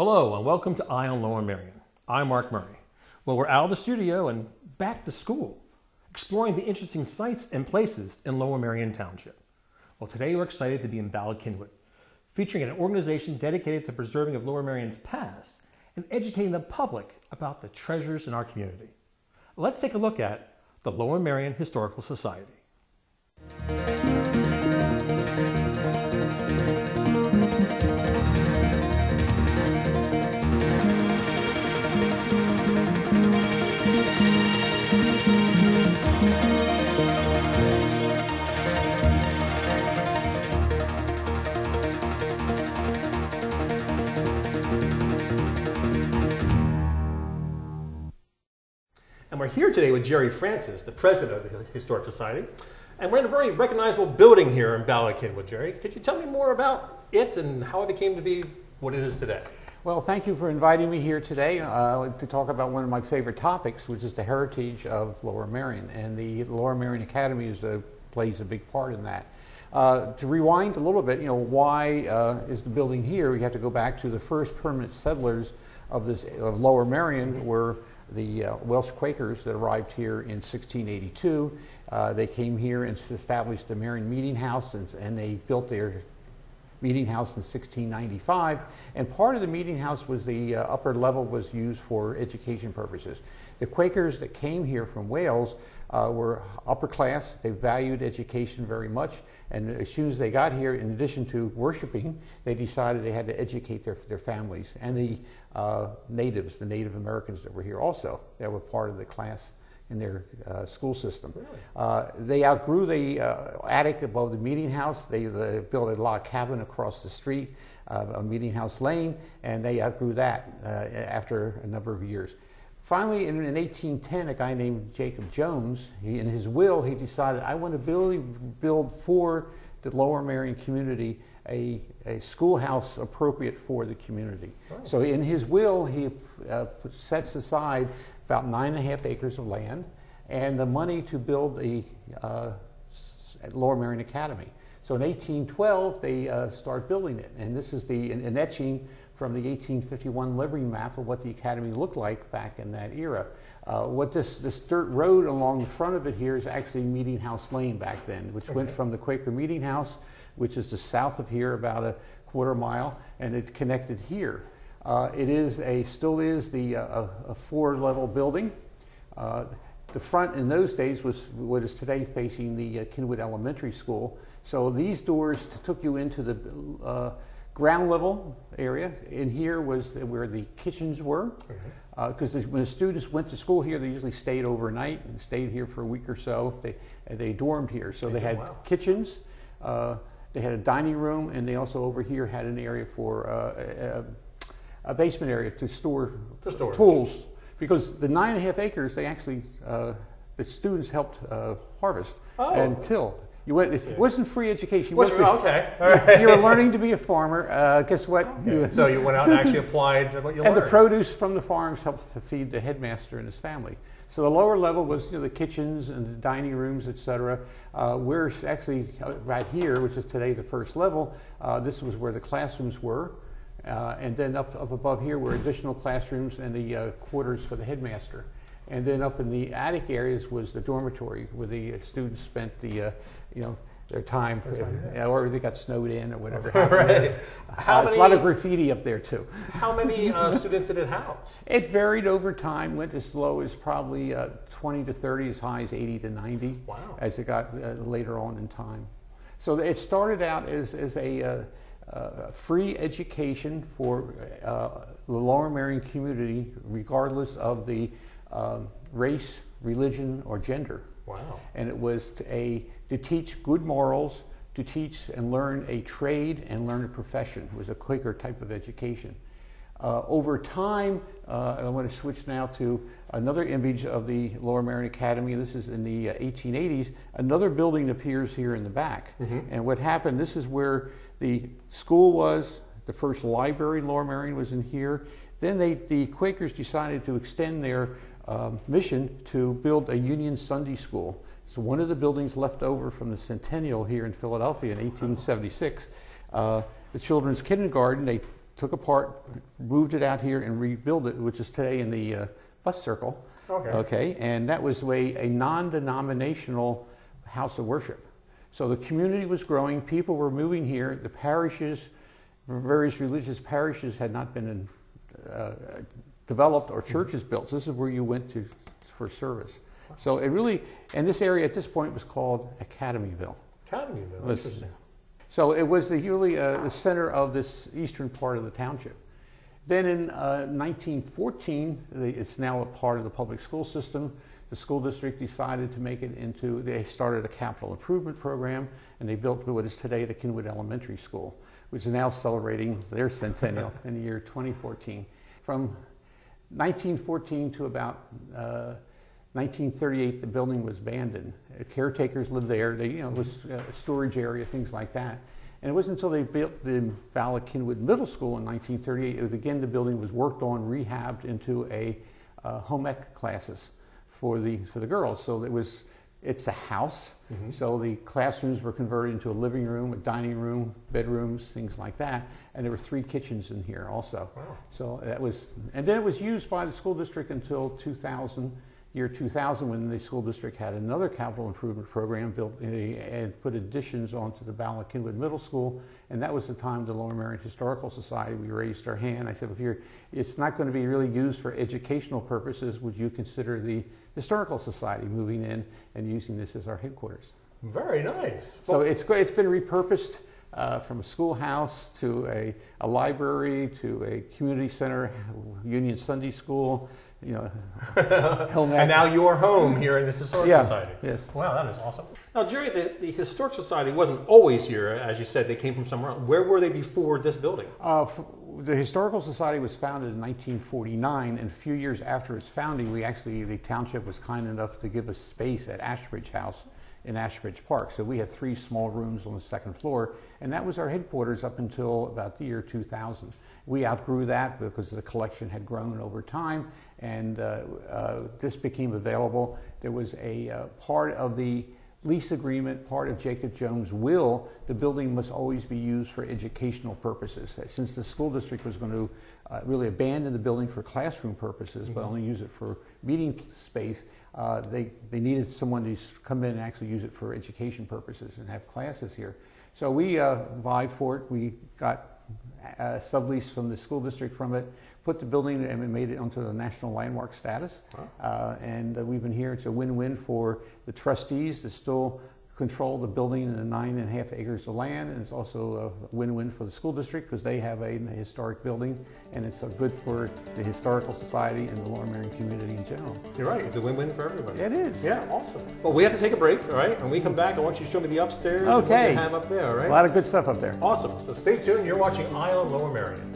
Hello and welcome to Eye on Lower Merion. I'm Mark Murray. Well, we're out of the studio and back to school, exploring the interesting sights and places in Lower Merion Township. Well, today we're excited to be in Ballackinwood, featuring an organization dedicated to preserving of Lower Merion's past and educating the public about the treasures in our community. Let's take a look at the Lower Merion Historical Society. And we're here today with Jerry Francis, the president of the Historic Society. And we're in a very recognizable building here in Ballackinwood. Jerry, could you tell me more about it and how it became to be what it is today? Well, thank you for inviting me here today to talk about one of my favorite topics, which is the heritage of Lower Merion. And the Lower Merion Academy plays a big part in that. To rewind a little bit, why is the building here? We have to go back to the first permanent settlers of Lower Merion were the Welsh Quakers that arrived here in 1682. They came here and established the Merion Meeting House, and they built their meeting house in 1695. And part of the meeting house was the upper level was used for education purposes. The Quakers that came here from Wales were upper class. They valued education very much. And as soon as they got here, in addition to worshiping, they decided they had to educate their families and the natives, the Native Americans that were here also, that were part of the class in their school system. Really? They outgrew the attic above the meeting house. They built a log cabin across the street, a meeting house lane, and they outgrew that after a number of years. Finally, in 1810, a guy named Jacob Jones, in his will, he decided, I want to build for the Lower Merion community a schoolhouse appropriate for the community. Right. So in his will, he sets aside about 9.5 acres of land and the money to build the Lower Merion Academy. So in 1812, they start building it. And this is an etching from the 1851 livery map of what the academy looked like back in that era. What this dirt road along the front of it here is actually Meeting House Lane back then, which went from the Quaker Meeting House, which is just south of here, about a quarter mile, and it connected here. It still is a 4-level building. The front in those days was what is today facing the Kinwood Elementary School. So these doors took you into the ground level area. In here was where the kitchens were, because when the students went to school here, they usually stayed overnight and stayed here for a week or so. They dormed here, so they had kitchens. They had a dining room, and they also over here had an area for a basement area to store tools, because the 9.5 acres they actually the students helped harvest and till. It wasn't free education. Okay. All right. You were learning to be a farmer. Guess what? Okay. So you went out and actually applied what you learned. And the produce from the farms helped to feed the headmaster and his family. So the lower level was the kitchens and the dining rooms, etc. We're actually right here, which is today the first level. This was where the classrooms were. And then up above here were additional classrooms and the quarters for the headmaster. And then up in the attic areas was the dormitory where the students spent their time, or they got snowed in or whatever. Right. There's a lot of graffiti up there too. How many students did it house? It varied over time, went as low as probably 20 to 30, as high as 80 to 90. Wow. As it got later on in time. So it started out as a free education for the Lower Merion community, regardless of the race, religion, or gender. Wow. And it was to teach good morals, to teach and learn a trade and learn a profession. It was a Quaker type of education. Over time, I want to switch now to another image of the Lower Merion Academy. This is in the 1880s. Another building appears here in the back. And what happened, this is where the school was. The first library in Lower Merion was in here. Then the Quakers decided to extend their mission to build a Union Sunday school. So one of the buildings left over from the Centennial here in Philadelphia in 1876, the children's kindergarten, they took apart, moved it out here, and rebuilt it, which is today in the bus circle. Okay, and that was a non-denominational house of worship. So the community was growing, people were moving here, the parishes, various religious parishes had not been developed or churches built. So this is where you went to for service. So it really, and this area at this point was called Academyville. Academyville, interesting. So it was the center of this eastern part of the township. Then in 1914, it's now a part of the public school system. The school district decided to make it into, they started a capital improvement program, and they built what is today the Kinwood Elementary School, which is now celebrating their centennial in the year 2014. From 1914 to about 1938, the building was abandoned. Caretakers lived there. They, it was a storage area, things like that. And it wasn't until they built the Ballard Kinwood Middle School in 1938, again, the building was worked on, rehabbed into a home ec classes for the girls. So it's a house. So the classrooms were converted into a living room, a dining room, bedrooms, things like that. And there were 3 kitchens in here also. Wow. So that was, and then it was used by the school district until year 2000, when the school district had another capital improvement program built and put additions onto the Ballard Kinwood Middle School, and that was the time the Lower Merion Historical Society, we raised our hand. I said, if it's not going to be really used for educational purposes, would you consider the Historical Society moving in and using this as our headquarters? Very nice. So it's been repurposed from a schoolhouse to a library to a community center, Union Sunday School, and now you're home here in this Historical Society. Yes. Wow, that is awesome. Now, Jerry, the Historic Society wasn't always here, as you said. They came from somewhere else. Where were they before this building? The Historical Society was founded in 1949, and a few years after its founding, the township was kind enough to give us space at Ashbridge House in Ashbridge Park. So we had 3 small rooms on the 2nd floor, and that was our headquarters up until about the year 2000. We outgrew that because the collection had grown over time, and this became available. There was a part of the lease agreement, part of Jacob Jones' will, the building must always be used for educational purposes. Since the school district was going to really abandon the building for classroom purposes, but only use it for meeting space, they needed someone to come in and actually use it for education purposes and have classes here. So we vied for it. We got a sublease from the school district from it, put the building and we made it onto the national landmark status. Wow. And we've been here. It's a win-win for the trustees to still control the building and the 9.5 acres of land, and it's also a win-win for the school district because they have a historic building, and it's good for the Historical Society and the Lower Merion community in general. You're right. It's a win-win for everybody. It is. Yeah, awesome. Well, we have to take a break, all right? When we come back, I want you to show me the upstairs and what you have up there, all right? A lot of good stuff up there. Awesome. So stay tuned. You're watching Eye on Lower Merion.